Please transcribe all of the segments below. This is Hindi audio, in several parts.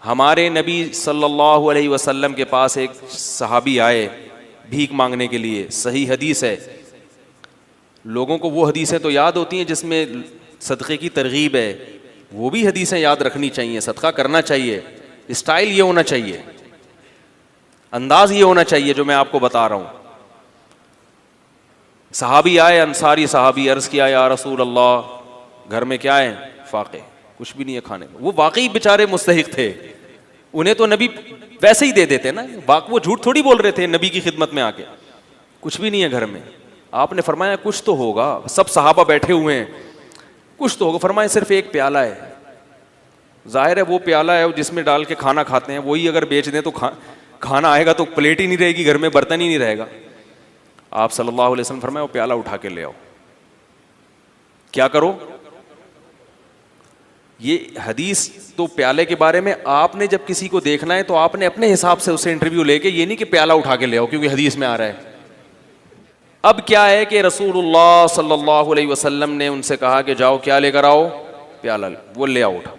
हमारे नबी सल्लल्लाहु अलैहि वसल्लम के पास एक सहाबी आए भीख मांगने के लिए, सही हदीस है। लोगों को वो हदीसें तो याद होती हैं जिसमें सदक़े की तरगीब है, वो भी हदीसें याद रखनी चाहिए। सदका करना चाहिए, स्टाइल ये होना चाहिए, अंदाज ये होना चाहिए जो मैं आपको बता रहा हूँ। सहाबी आए, अंसारी सहाबी, अर्ज़ किया या रसूल अल्लाह घर में क्या है? फाक़े, कुछ भी नहीं है खाने में। वो वाकई बेचारे मुस्तहिक थे, उन्हें तो नबी वैसे ही दे देते ना, वो झूठ थोड़ी बोल रहे थे नबी की खिदमत में आके। कुछ भी नहीं है घर में। आपने फरमाया कुछ तो होगा, सब सहाबा बैठे हुए हैं, कुछ तो होगा। फरमाया सिर्फ एक प्याला है। जाहिर है वो प्याला है जिसमें डाल के खाना खाते हैं, वही अगर बेच दें तो खाना आएगा तो प्लेट ही नहीं रहेगी घर में, बर्तन ही नहीं रहेगा। आप सल्लल्लाहु अलैहि वसल्लम फरमाया वो प्याला उठा के ले आओ। क्या करो? ये हदीस तो प्याले के बारे में, आपने जब किसी को देखना है तो आपने अपने हिसाब से उससे इंटरव्यू लेके, ये नहीं कि प्याला उठा के ले आओ क्योंकि हदीस में आ रहा है। अब क्या है कि रसूलुल्लाह सल्लल्लाहु अलैहि वसल्लम ने उनसे कहा कि जाओ क्या लेकर आओ? प्याला। वो ले आओ उठा।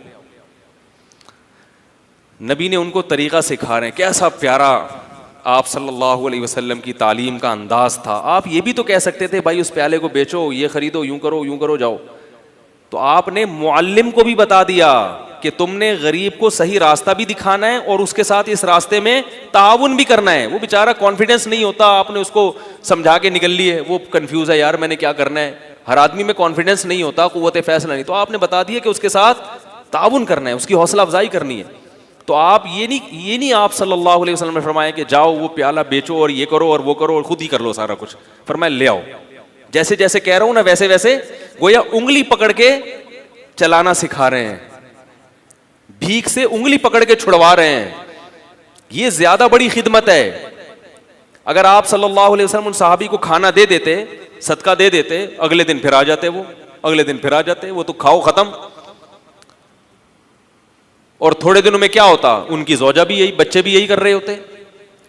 नबी ने उनको तरीका सिखा रहे हैं। कैसा प्यारा आप सल्लल्लाहु अलैहि वसल्लम की तालीम का अंदाज था। आप ये भी तो कह सकते थे भाई उस प्याले को बेचो, ये खरीदो, यूं करो जाओ। तो आपने मुअल्लिम को भी बता दिया कि तुमने गरीब को सही रास्ता भी दिखाना है और उसके साथ इस रास्ते में ताउन भी करना है। वो बेचारा कॉन्फिडेंस नहीं होता, आपने उसको समझा के निकल लिए, वो कंफ्यूज है, यार मैंने क्या करना है। हर आदमी में कॉन्फिडेंस नहीं होता, कुव्वत फैसला नहीं। तो आपने बता दिया कि उसके साथ ताउन करना है, उसकी हौसला अफजाई करनी है। तो आप ये नहीं आप सल्लल्लाहु अलैहि वसल्लम ने फरमाया कि जाओ वो प्याला बेचो और ये करो और वो करो और खुद ही कर लो सारा कुछ। फरमाया ले आओ। जैसे जैसे कह रहा हूं ना वैसे वैसे गोया उंगली पकड़ के चलाना सिखा रहे हैं, भीख से उंगली पकड़ के छुड़वा रहे हैं। ये ज्यादा बड़ी खिदमत है। अगर आप सल्लल्लाहु अलैहि वसल्लम उन सहाबी को खाना दे देते, सदका दे देते, अगले दिन फिर आ जाते, वो अगले दिन फिर आ जाते, वो तो खाओ खत्म। और थोड़े दिनों में क्या होता, उनकी ज़ौजा भी यही, बच्चे भी यही कर रहे होते।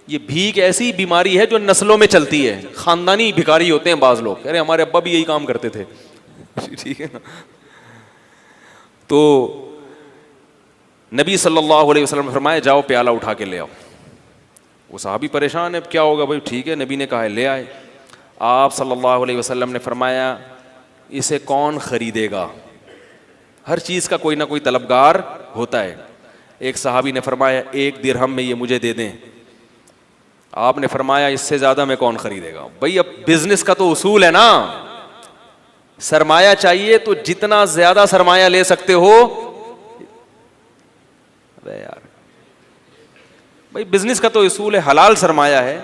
ये भीख ऐसी बीमारी है जो नस्लों में चलती है। खानदानी भिखारी होते हैं बाज लोग, अरे हमारे अब्बा भी यही काम करते थे ठीक है ना। तो नबी सल्लल्लाहु अलैहि वसल्लम ने फरमाया जाओ प्याला उठा के ले आओ। वो साहबी परेशान है, क्या होगा भाई? ठीक है, नबी ने कहा है ले आए। आप सल्लल्लाहु अलैहि वसल्लम ने फरमाया इसे कौन खरीदेगा? हर चीज़ का कोई ना कोई तलबगार होता है। एक सहाबी ने फरमाया 1 दिरहम में ये मुझे दे दें। आपने फरमाया इससे ज़्यादा में कौन खरीदेगा? भाई अब बिजनेस का तो उसूल है ना, सरमाया चाहिए तो जितना ज़्यादा सरमाया ले सकते हो। अरे यार भाई बिजनेस का तो उसूल है, हलाल सरमाया है।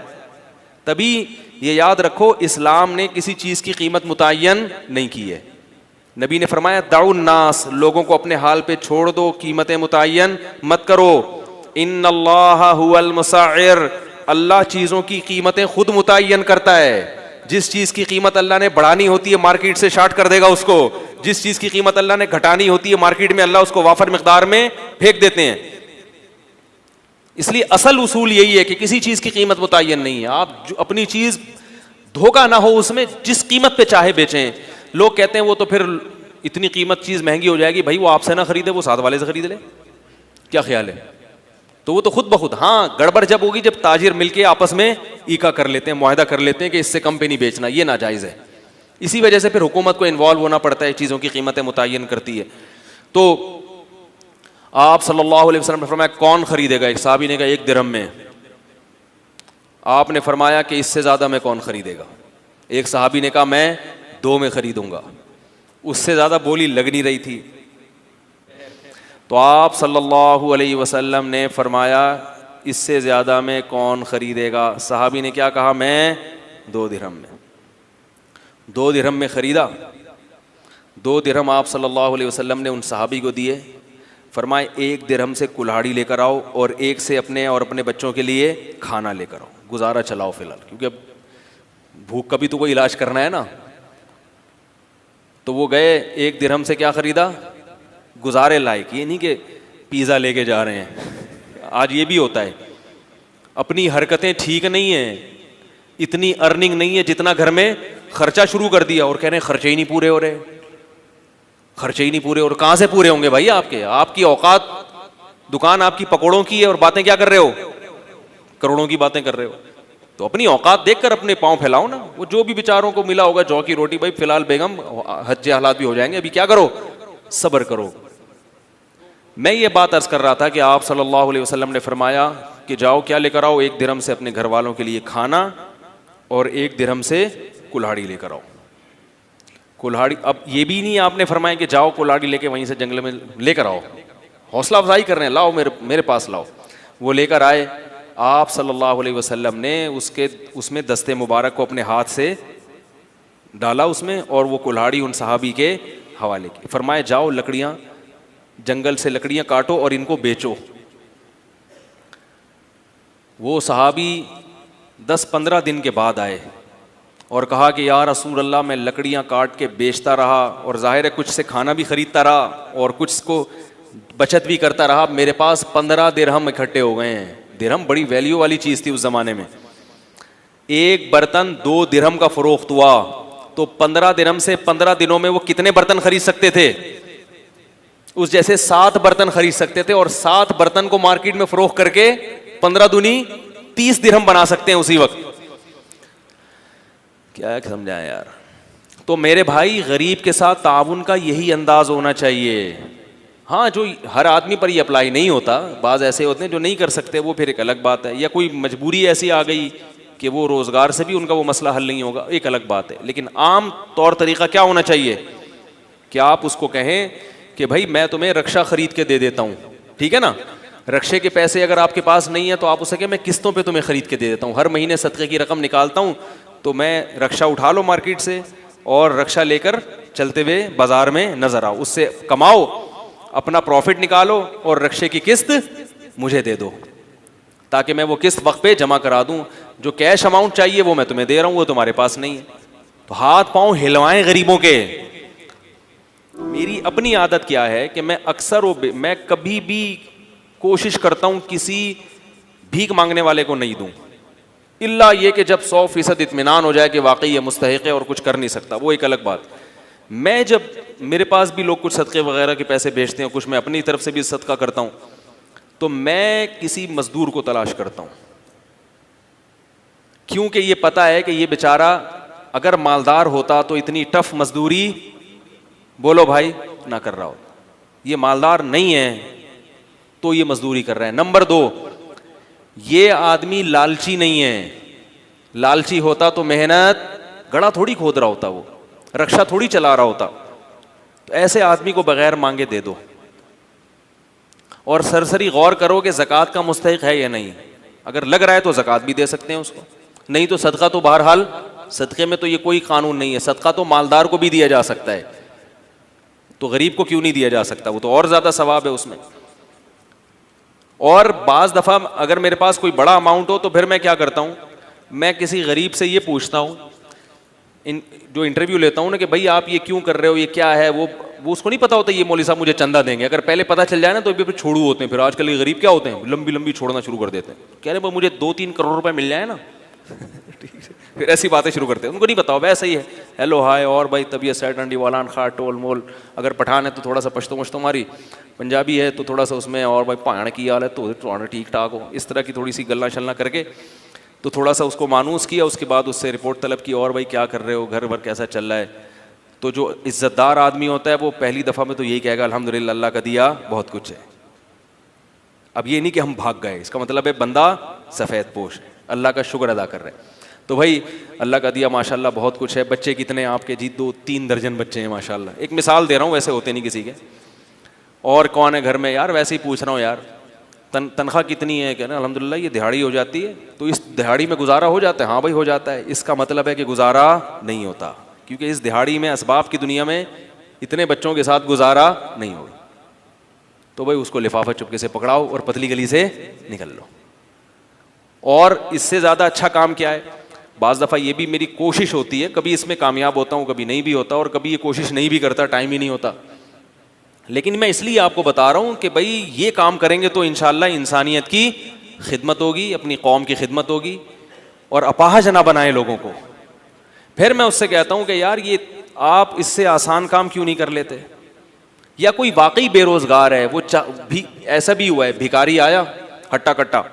तभी ये याद रखो इस्लाम ने किसी चीज़ की कीमत मुतय्यन नहीं की है। नबी ने फरमाया दाउन नास, लोगों को अपने हाल पे छोड़ दो, कीमतें मुतय्यन मत करो। इन्नल्लाह हुवल मुसअ्इर, अल्लाह चीज़ों की कीमतें खुद मुतय्यन करता है। जिस चीज़ की कीमत अल्लाह ने बढ़ानी होती है मार्केट से शार्ट कर देगा उसको, जिस चीज़ की कीमत अल्लाह ने घटानी होती है मार्केट में अल्लाह उसको वाफर मिकदार में फेंक देते हैं। इसलिए असल उसूल यही है कि किसी चीज़ की कीमत मुतय्यन नहीं है। आप जो अपनी चीज़ धोखा ना हो उसमें, जिस कीमत पे चाहे बेचें। लोग कहते हैं वो तो फिर इतनी कीमत चीज़ महंगी हो जाएगी, भाई वो आपसे ना खरीदे, वो साथ वाले से खरीद ले। क्या ख्याल है? तो वो तो खुद ब खुद, हाँ गड़बड़ जब होगी जब ताजिर मिलके आपस में ईका कर लेते हैं, मुआहदा कर लेते हैं कि इससे कम पे नहीं बेचना, ये नाजायज़ है। इसी वजह से फिर हुकूमत को इन्वॉल्व होना पड़ता है, चीज़ों की कीमतें मुतय्यन करती है। तो आप सल्लल्लाहु अलैहि वसल्लम ने फरमाया कौन खरीदेगा? एक साहबी ने कहा 1 दिरहम में। आपने फरमाया कि इससे ज़्यादा में कौन खरीदेगा? एक साहबी ने कहा मैं 2 में खरीदूंगा। उससे ज़्यादा बोली लग नहीं रही थी। तो आप सल्लल्लाहु अलैहि वसल्लम ने फरमाया इससे ज़्यादा में कौन ख़रीदेगा? सहाबी ने क्या कहा? मैं 2 दिरहम में। 2 दिरहम में ख़रीदा। 2 दिरहम आप सल्लल्लाहु अलैहि वसल्लम ने उन सहाबी को दिए। फरमाए 1 दिरहम से कुल्हाड़ी लेकर आओ और 1 से अपने और अपने बच्चों के लिए खाना लेकर आओ, गुजारा चलाओ फ़िलहाल, क्योंकि अब भूख का भी तो कोई इलाज करना है ना। तो वो गए, 1 दिरहम से क्या ख़रीदा? गुजारे लायक। ये नहीं कि पिज़्ज़ा लेके जा रहे हैं। आज ये भी होता है, अपनी हरकतें ठीक नहीं हैं, इतनी अर्निंग नहीं है जितना घर में खर्चा शुरू कर दिया और कह रहे हैं खर्चे ही नहीं पूरे हो रहे, खर्चे ही नहीं पूरे। और कहाँ से पूरे होंगे भाई आपके? आपकी औकात दुकान आपकी पकौड़ों की है और बातें क्या कर रहे हो, करोड़ों की बातें कर रहे हो। तो अपनी औकात देखकर अपने पांव फैलाओ ना। वो जो भी बेचारों को मिला होगा जौ की रोटी, भाई फिलहाल बेगम हज्जे हालात भी हो जाएंगे, अभी क्या करो, सब्र करो। मैं ये बात अर्ज कर रहा था कि आप सल्लल्लाहु अलैहि वसल्लम ने फरमाया कि जाओ क्या लेकर आओ, 1 दिरहम से अपने घर वालों के लिए खाना और 1 दिरहम से कुल्हाड़ी लेकर आओ। कुल्हाड़ी, अब ये भी नहीं आपने फरमाया कि जाओ कुल्हाड़ी लेके वहीं से जंगल में लेकर आओ, हौसला अफजाई कर रहे हैं, लाओ मेरे पास लाओ। वो लेकर आए, आप सल्लल्लाहु अलैहि वसल्लम ने उसमें दस्ते मुबारक को अपने हाथ से डाला उसमें, और वो कुल्हाड़ी उन सहाबी के हवाले की। फरमाए जाओ लकड़ियाँ, जंगल से लकड़ियाँ काटो और इनको बेचो। वो सहाबी 10-15 दिन के बाद आए और कहा कि या रसूल अल्लाह, मैं लकड़ियाँ काट के बेचता रहा और ज़ाहिर है कुछ से खाना भी ख़रीदता रहा और कुछ को बचत भी करता रहा, मेरे पास 15 दिरहम इकट्ठे हो गए हैं। दिरहम बड़ी वैल्यू वाली चीज़ थी उस ज़माने में। एक बर्तन 2 दिरहम का फ़रोख्त हुआ तो 15 दिरहम से 15 दिनों में वो कितने बर्तन खरीद सकते थे? उस जैसे 7 बर्तन खरीद सकते थे, और 7 बर्तन को मार्केट में फरोख्त करके 15 दूनी 30 दिरहम बना सकते हैं उसी वक्त। क्या समझाएं यार। तो मेरे भाई, गरीब के साथ ताउन का यही अंदाज होना चाहिए। हाँ, जो हर आदमी पर ये अप्लाई नहीं होता, बाज़ ऐसे होते हैं जो नहीं कर सकते, वो फिर एक अलग बात है, या कोई मजबूरी ऐसी आ गई कि वो रोज़गार से भी उनका वो मसला हल नहीं होगा, एक अलग बात है। लेकिन आम तौर तरीका क्या होना चाहिए कि आप उसको कहें कि भाई मैं तुम्हें रक्षा खरीद के दे देता हूँ, ठीक है ना। रक्षे के पैसे अगर आपके पास नहीं है तो आप उसे कहें मैं किस्तों पे तुम्हें खरीद के दे देता हूँ, हर महीने सदक़े की रकम निकालता हूँ, तो मैं रक्षा उठा लो मार्केट से और रक्षा लेकर चलते हुए बाजार में नजर आओ, उससे कमाओ, अपना प्रॉफिट निकालो और रक्षे की किस्त मुझे दे दो, ताकि मैं वो किस्त वक्त पे जमा करा दूं। जो कैश अमाउंट चाहिए वो मैं तुम्हें दे रहा हूं, वो तुम्हारे पास नहीं है। तो हाथ पांव हिलवाएं गरीबों के। मेरी अपनी आदत क्या है कि मैं अक्सर मैं कभी भी कोशिश करता हूं किसी भीख मांगने वाले को नहीं दूं, इल्ला ये कि जब 100% इत्मीनान हो जाए कि वाकई ये मुस्तहिक है और कुछ कर नहीं सकता, वो एक अलग बात। मैं जब मेरे पास भी लोग कुछ सदक़े वगैरह के पैसे भेजते हैं, कुछ मैं अपनी तरफ से भी सदका करता हूँ, तो मैं किसी मजदूर को तलाश करता हूँ, क्योंकि ये पता है कि ये बेचारा अगर मालदार होता तो इतनी टफ मजदूरी, बोलो भाई, ना कर रहा होता। ये मालदार नहीं है तो ये मजदूरी कर रहा है। नंबर 2, ये आदमी लालची नहीं है। लालची होता तो मेहनत, गड़ा थोड़ी खोद रहा होता, वो रक्षा थोड़ी चला रहा होता। तो ऐसे आदमी को बगैर मांगे दे दो, और सरसरी गौर करो कि ज़कात का मुस्तहिक है या नहीं। अगर लग रहा है तो ज़कात भी दे सकते हैं उसको, नहीं तो सदका तो बहरहाल, सदक़े में तो ये कोई कानून नहीं है, सदका तो मालदार को भी दिया जा सकता है, तो गरीब को क्यों नहीं दिया जा सकता? वो तो और ज़्यादा सवाब है उसमें। और बाज़ दफ़ा अगर मेरे पास कोई बड़ा अमाउंट हो तो फिर मैं क्या करता हूँ, मैं किसी गरीब से ये पूछता हूँ, जो इंटरव्यू लेता हूँ ना, कि भाई आप ये क्यों कर रहे हो, ये क्या है। वो उसको नहीं पता होता ये मौलवी साहब मुझे चंदा देंगे। अगर पहले पता चल जाए ना तो फिर छोड़ू होते हैं। फिर आजकल ये गरीब क्या होते हैं, लंबी लंबी छोड़ना शुरू कर देते हैं। कह रहे मुझे 2-3 करोड़ रुपए मिल जाए ना फिर ऐसी बातें शुरू करते हैं। उनको नहीं बताओ वैसे ही है, हेलो हाय, और भाई तबीयत सैड अंडी वालान खा टोल मोल। अगर पठान है तो थोड़ा सा पश्तो मश्तो मारी, पंजाबी है तो थोड़ा सा उसमें, और भाई पाण की हाल है तो ठीक ठाक हो, इस तरह की थोड़ी सी गल्ला शल्ला करके तो थोड़ा सा उसको मानूस किया। उसके बाद उससे रिपोर्ट तलब की, और भाई क्या कर रहे हो, घर वर कैसा चल रहा है। तो जो इज्जतदार आदमी होता है वो पहली दफ़ा में तो यही कहेगा अल्हम्दुलिल्लाह, अल्लाह का दिया बहुत कुछ है। अब ये नहीं कि हम भाग गए, इसका मतलब है बंदा सफ़ेद पोश है, अल्लाह का शुक्र अदा कर रहे हैं। तो भाई अल्लाह का दिया माशाल्लाह बहुत कुछ है। बच्चे कितने आपके जी? 2-3 दर्जन बच्चे हैं माशाल्लाह। एक मिसाल दे रहा हूँ, वैसे होते नहीं किसी के। और कौन है घर में? यार वैसे ही पूछ रहा हूँ यार, तनख्वाह कितनी है? कहना अल्हम्दुलिल्लाह ये दिहाड़ी हो जाती है। तो इस दिहाड़ी में गुजारा हो जाता है? हाँ भाई हो जाता है। इसका मतलब है कि गुजारा नहीं होता, क्योंकि इस दिहाड़ी में असबाब की दुनिया में इतने बच्चों के साथ गुजारा नहीं होगा। तो भाई उसको लिफाफा चुपके से पकड़ाओ और पतली गली से निकल लो। और इससे ज़्यादा अच्छा काम क्या है? बाज़ दफ़ा ये भी मेरी कोशिश होती है, कभी इसमें कामयाब होता हूँ, कभी नहीं भी होता, और कभी ये कोशिश नहीं भी करता, टाइम ही नहीं होता। लेकिन मैं इसलिए आपको बता रहा हूँ कि भाई ये काम करेंगे तो इंशाअल्लाह इंसानियत की खिदमत होगी, अपनी कौम की खिदमत होगी, और अपाहज ना बनाए लोगों को। फिर मैं उससे कहता हूँ कि यार ये आप इससे आसान काम क्यों नहीं कर लेते? या कोई वाकई बेरोजगार है, वो भी ऐसा भी हुआ है, भिखारी आया हट्टा कट्टा,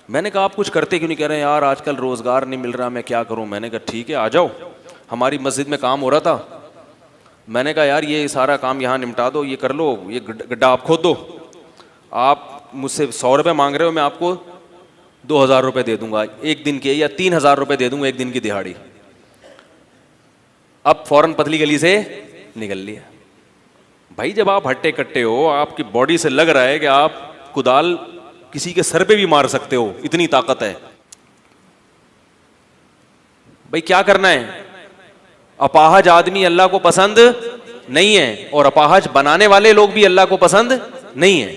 मैंने कहा आप कुछ करते क्यों नहीं? कह रहे हैं यार आजकल रोजगार नहीं मिल रहा, मैं क्या करूं। मैंने कहा ठीक है आ जाओ, हमारी मस्जिद में काम हो रहा था, मैंने कहा यार ये सारा काम यहाँ निपटा दो, ये कर लो, ये गड्ढा आप खोद दो, आप मुझसे 100 रुपये मांग रहे हो, मैं आपको 2000 रुपये दे दूंगा एक दिन के, या 3000 रुपये दे दूंगा एक दिन की दिहाड़ी। अब फौरन पतली गली से निकल लिया। भाई जब आप हट्टे कट्टे हो, आपकी बॉडी से लग रहा है कि आप कुदाल किसी के सर पे भी मार सकते हो, इतनी ताकत है, भाई क्या करना है? अपाहज आदमी अल्लाह को पसंद नहीं है, और अपाहज बनाने वाले लोग भी अल्लाह को पसंद नहीं है।